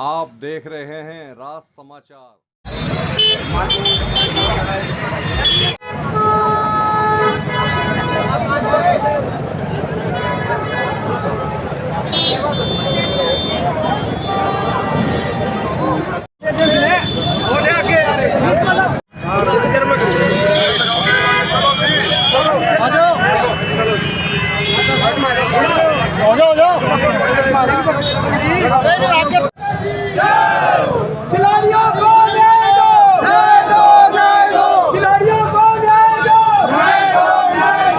आप देख रहे हैं राज समाचार। खिलाड़ियों को न्याय दो, न्याय दो, न्याय दो। खिलाड़ियों को न्याय दो, न्याय दो, न्याय दो।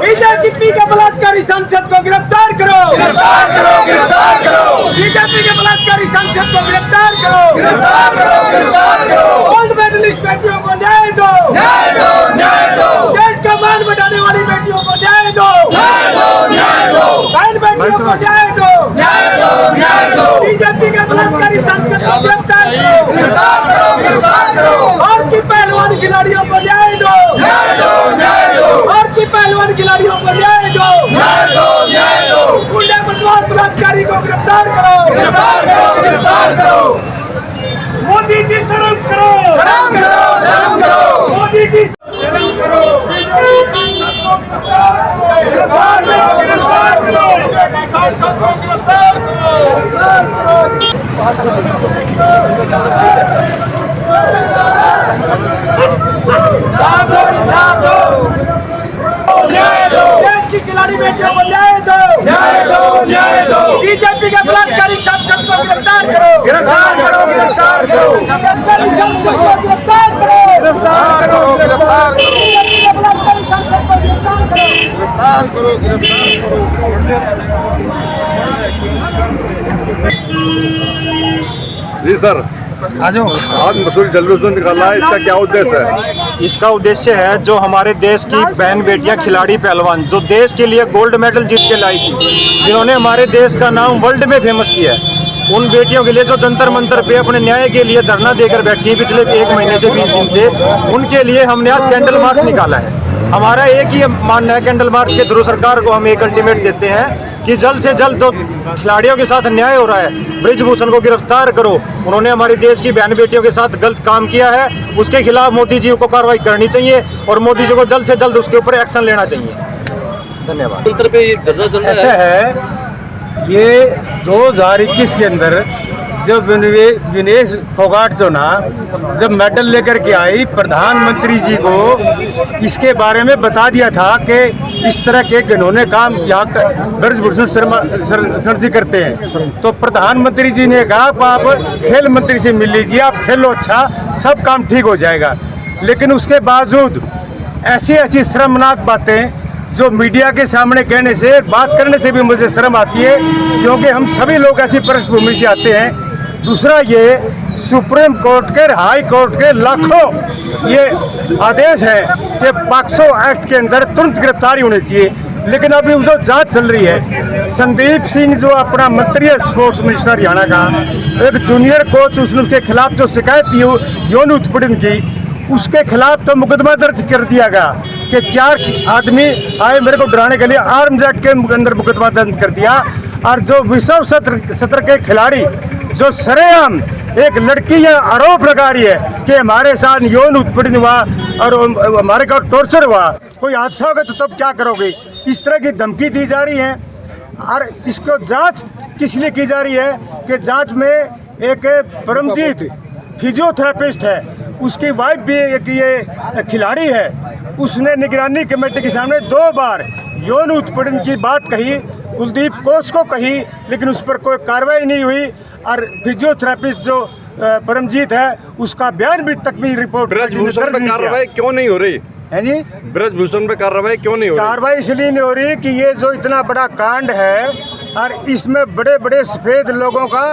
बीजेपी के बलात्कारी सांसद को गिरफ्तार करो, गिरफ्तार करो, गिरफ्तार करो। बीजेपी के बलात्कारी सांसद को गिरफ्तार करो, गिरफ्तार करो, गिरफ्तार करो। गोल्ड मेडलिस्ट बेटियों को न्याय दो, न्याय दो, न्याय दो। देश का मान बढ़ाने वाली बेटियों को न्याय दो, न्याय दो, न्याय दो। बहन बेटियों को न्याय दो, न्याय दो, न्याय दो। बीजेपी के बलात्कारी सांसद को गिरफ्तार करो, गिरफ्तार करो, गिरफ्तार करो। भारतीय पहलवान खिलाड़ियों को न्याय दो, न्याय दो, न्याय दो। भारतीय पहलवान खिलाड़ियों को न्याय दो, न्याय दो, न्याय दो। गुंडे बदमाश बलात्कारी को गिरफ्तार करो, गिरफ्तार करो, गिरफ्तार करो। मोदी जी शर्म करो, शर्म करो, शर्म करो। मोदी जी शर्म करो, गिरफ्तार करो, गिरफ्तार करो। सांसद को गिरफ्तार करो, गिरफ्तार करो। इंसाफ दो, इंसाफ दो, न्याय दो। देश की खिलाड़ी बेटियों को न्याय दो, न्याय दो, न्याय दो। बीजेपी के बलात्कारी सांसद को गिरफ्तार करो, गिरफ्तार करो, गिरफ्तार करो। बलात्कारी सांसद को गिरफ्तार करो, गिरफ्तार करो, गिरफ्तार करो। बीजेपी के बलात्कारी सांसद को गिरफ्तार करो, गिरफ्तार करो, गिरफ्तार करो। जी सर, आज मसूरी जुलूस निकाला है, इसका क्या उद्देश्य है? इसका उद्देश्य है जो हमारे देश की बहन बेटियां खिलाड़ी पहलवान जो देश के लिए गोल्ड मेडल जीत के लाई थी, जिन्होंने हमारे देश का नाम वर्ल्ड में फेमस किया है, उन बेटियों के लिए जो जंतर मंतर पे अपने न्याय के लिए धरना देकर बैठी है पिछले 1 महीने से 20 दिन से, उनके लिए हमने आज कैंडल मार्च निकाला है। हमारा एक ही मानना है, कैंडल मार्च के थ्रू सरकार को हम एक अल्टीमेट देते हैं कि जल्द से जल्द तो खिलाड़ियों के साथ न्याय हो रहा है, ब्रिजभूषण को गिरफ्तार करो। उन्होंने हमारे देश की बहन बेटियों के साथ गलत काम किया है, उसके खिलाफ मोदी जी को कार्रवाई करनी चाहिए और मोदी जी को जल्द से जल्द उसके ऊपर एक्शन लेना चाहिए। धन्यवाद। ऐसा है, ये 2021 के अंदर जब विनेश फोगाट जो ना जब मेडल लेकर के आई, प्रधानमंत्री जी को इसके बारे में बता दिया था कि इस तरह के घिनौने काम यहाँ ब्रजभूषण शर्मा जी करते हैं। तो प्रधानमंत्री जी ने कहा आप खेल मंत्री से मिल लीजिए, आप खेलो, अच्छा सब काम ठीक हो जाएगा। लेकिन उसके बावजूद ऐसी ऐसी शर्मनाक बातें जो मीडिया के सामने कहने से, बात करने से भी मुझे शर्म आती है, क्योंकि हम सभी लोग ऐसी पृष्ठभूमि से आते हैं। दूसरा, ये सुप्रीम कोर्ट के, हाई कोर्ट के लाखों ये आदेश है कि पॉक्सो एक्ट के अंदर तुरंत गिरफ्तारी होनी चाहिए, लेकिन अभी जो जांच चल रही है, संदीप सिंह जो अपना मंत्री है स्पोर्ट्स मिनिस्टर हरियाणा का, एक जूनियर कोच, उसने उसके खिलाफ जो शिकायत दी यौन उत्पीड़न की, उसके खिलाफ तो मुकदमा दर्ज कर दिया गया कि 4 आदमी आए मेरे को डराने के लिए, आर्म्स एक्ट के अंदर मुकदमा दर्ज कर दिया। और जो विश्व सत्र के खिलाड़ी जो सरेआम एक लड़की या आरोप लगा रही है कि हमारे साथ यौन उत्पीड़न हुआ और हमारे का टॉर्चर हुआ, कोई हादसा होगा तो तब क्या करोगे, इस तरह की धमकी दी जा रही है। और इसको जांच किस लिए की जा रही है कि जांच में एक परमजीत फिजियोथेरेपिस्ट है, उसकी वाइफ भी एक ये खिलाड़ी है, उसने निगरानी कमेटी के सामने 2 बार यौन उत्पीड़न की बात कही, कुलदीप कोच को कही, लेकिन उस पर कोई कार्रवाई नहीं हुई। और फिजियोथेरेपिस्ट जो परमजीत है, उसका बयान भी तक भी रिपोर्ट ब्रजभूषण पे कार्रवाई क्यों नहीं हो रही है जी? ब्रजभूषण पे कार्रवाई क्यों नहीं हो रही? कार्रवाई इसलिए नहीं हो रही कि ये जो इतना बड़ा कांड है और इसमें बड़े बड़े सफेद लोगों का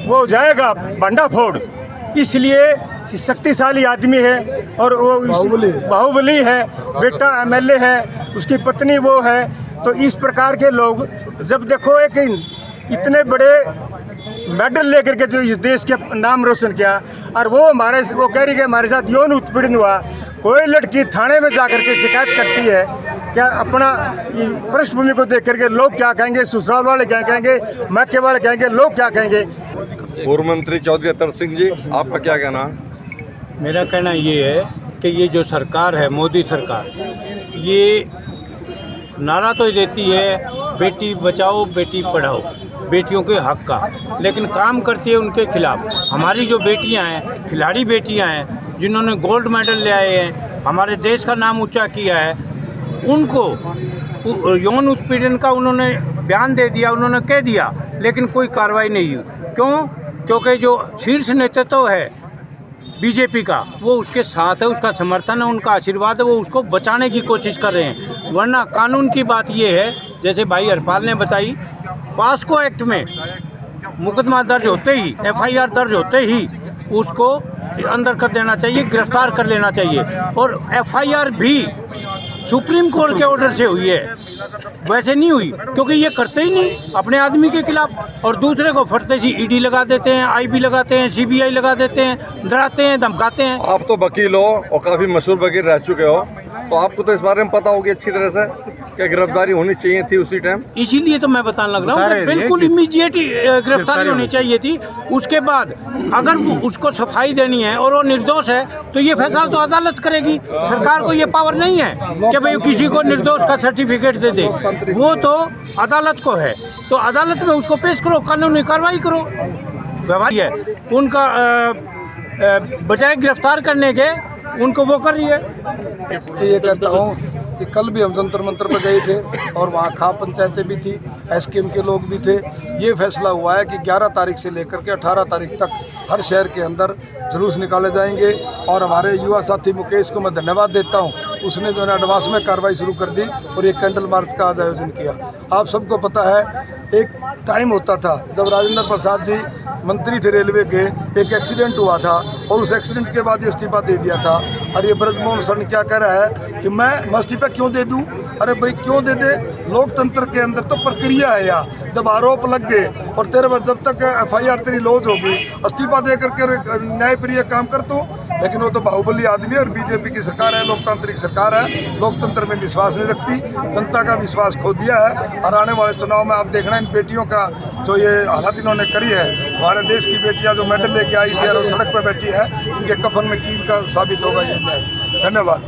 वो हो जाएगा भंडाफोड़, इसलिए शक्तिशाली आदमी है और वो बाहुबली है, बेटा एमएलए है, उसकी पत्नी वो है। तो इस प्रकार के लोग जब देखो एक इतने बड़े मेडल लेकर के जो इस देश के नाम रोशन किया और वो कह रही है हमारे साथ यौन उत्पीड़न हुआ, कोई लड़की थाने में जाकर के शिकायत करती है क्या अपना पृष्ठभूमि को देख करके लोग क्या कहेंगे, ससुराल वाले क्या कहेंगे, मैके वाले कहेंगे, लोग क्या कहेंगे। पूर्व मंत्री चौधरी अतर सिंह जी, आपका क्या कहना है? मेरा कहना ये है कि ये जो सरकार है, मोदी सरकार, ये नारा तो देती है बेटी बचाओ बेटी पढ़ाओ, बेटियों के हक का, लेकिन काम करती है उनके खिलाफ। हमारी जो बेटियां हैं, खिलाड़ी बेटियां हैं, जिन्होंने गोल्ड मेडल ले आए हैं, हमारे देश का नाम ऊंचा किया है, उनको यौन उत्पीड़न का उन्होंने बयान दे दिया, उन्होंने कह दिया, लेकिन कोई कार्रवाई नहीं हुई। क्यों? क्योंकि जो शीर्ष नेतृत्व है बीजेपी का, वो उसके साथ है, उसका समर्थन है, उनका आशीर्वाद है, वो उसको बचाने की कोशिश कर रहे हैं। वरना कानून की बात ये है, जैसे भाई हरपाल ने बताई, पास्को एक्ट में मुकदमा दर्ज होते ही, FIR दर्ज होते ही उसको अंदर कर देना चाहिए, गिरफ्तार कर लेना चाहिए। और FIR भी सुप्रीम कोर्ट के ऑर्डर से हुई है, वैसे नहीं हुई, क्योंकि ये करते ही नहीं अपने आदमी के खिलाफ, और दूसरे को फटते सी ED लगा देते हैं, IB लगाते हैं, CBI लगा देते हैं, डराते हैं, धमकाते हैं। आप तो वकील हो और काफ़ी मशहूर वकील रह चुके हो, तो आपको तो इस बारे में पता होगी अच्छी तरह से कि गिरफ्तारी होनी चाहिए थी उसी टाइम। इसीलिए तो मैं बताने लग रहा हूँ कि बिल्कुल इमीडिएट गिरफ्तारी होनी चाहिए थी। उसके बाद अगर उसको सफाई देनी है और वो निर्दोष है, तो ये फैसला तो अदालत करेगी। सरकार को ये पावर नहीं है कि भाई किसी को निर्दोष का सर्टिफिकेट दे दे, वो तो अदालत को है। तो अदालत में उसको पेश करो, कानूनी कार्रवाई करो। व्यवहार है उनका, बजाय गिरफ्तार करने के उनको वो कर रही है। ये कहता हूँ कि कल भी हम जंतर मंतर पर गए थे और वहाँ खाप पंचायतें भी थी, SKM के लोग भी थे। ये फैसला हुआ है कि 11 तारीख से लेकर के 18 तारीख तक हर शहर के अंदर जुलूस निकाले जाएंगे। और हमारे युवा साथी मुकेश को मैं धन्यवाद देता हूँ, उसने जो है एडवांस में कार्रवाई शुरू कर दी और ये कैंडल मार्च का आज आयोजन किया। आप सबको पता है, एक टाइम होता था जब राजेंद्र प्रसाद जी मंत्री थे रेलवे के, एक एक्सीडेंट हुआ था और उस एक्सीडेंट के बाद ये इस्तीफा दे दिया था। और ये ब्रजमोहन सर क्या कह रहा है कि मैं इस्तीफा क्यों दे दूं? अरे भाई क्यों दे दे? लोकतंत्र के अंदर तो प्रक्रिया है यार। जब आरोप लग गए और तेरे बाद जब तक FIR तेरी लॉज होगी, इस्तीफा दे करके न्यायप्रिय काम कर तो। लेकिन वो तो बाहुबली आदमी है और बीजेपी की सरकार है, लोकतांत्रिक सरकार है, लोकतंत्र में विश्वास नहीं रखती, जनता का विश्वास खो दिया है। और आने वाले चुनाव में आप देखना इन बेटियों का जो ये हालत इन्होंने करी है, हमारे देश की बेटियां जो मेडल लेके आई थी और सड़क पर बैठी है, इनके कफन में कील का साबित होगा ये न्याय। धन्यवाद।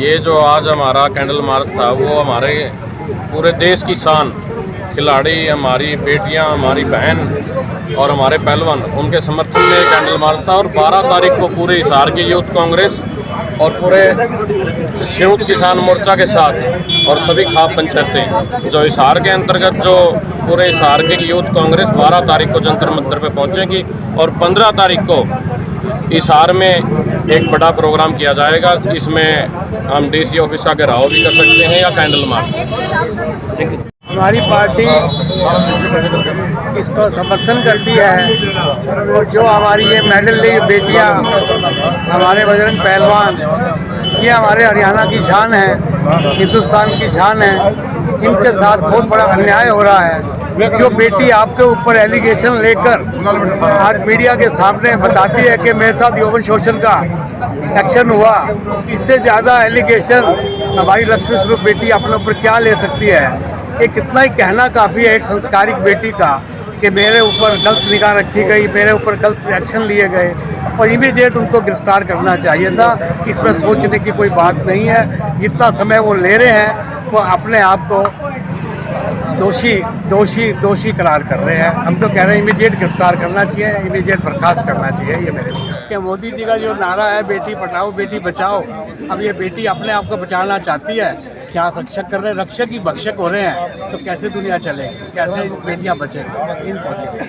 ये जो आज हमारा कैंडल मार्च था, वो हमारे पूरे देश की शान, खिलाड़ी, हमारी बेटियां, हमारी बहन और हमारे पहलवान, उनके समर्थन में कैंडल मार्च था। और 12 तारीख को पूरे हिसार की यूथ कांग्रेस और पूरे संयुक्त किसान मोर्चा के साथ और सभी खाप पंचायतें जो हिसार के अंतर्गत, जो पूरे हिसार की यूथ कांग्रेस 12 तारीख को जंतर मंतर पे पहुंचेगी और 15 तारीख को हिसार में एक बड़ा प्रोग्राम किया जाएगा। इसमें हम DC ऑफिस का घेराव भी कर सकते हैं या कैंडल मार्च। हमारी पार्टी इसको समर्थन करती है और जो हमारी ये मेडल ली बेटियां, हमारे बजरंग पहलवान, ये हमारे हरियाणा की शान है, हिंदुस्तान की शान है। इनके साथ बहुत बड़ा अन्याय हो रहा है। जो बेटी आपके ऊपर एलिगेशन लेकर आज मीडिया के सामने बताती है कि मेरे साथ यौन शोषण का एक्शन हुआ, इससे ज़्यादा एलिगेशन हमारी लक्ष्मी स्वरूप बेटी अपने ऊपर क्या ले सकती है? ये कितना ही कहना काफ़ी है एक संस्कारिक बेटी का कि मेरे ऊपर गलत निगाह रखी गई, मेरे ऊपर गलत एक्शन लिए गए और इमीडिएट उनको गिरफ्तार करना चाहिए था। इसमें सोचने की कोई बात नहीं है। जितना समय वो ले रहे हैं वो अपने आप को दोषी करार कर रहे हैं। हम तो कह रहे हैं इमीडिएट गिरफ्तार करना चाहिए, इमीडिएट बर्खास्त करना चाहिए। ये मेरे विचार कि मोदी जी का जो नारा है बेटी पढ़ाओ बेटी बचाओ, अब ये बेटी अपने आप को बचाना चाहती है, क्या रक्षक कर रहे हैं, रक्षक ही भक्षक हो रहे हैं, तो कैसे दुनिया चलेगी, कैसे बेटियां बचेंगी? इन पहुँचेंगे।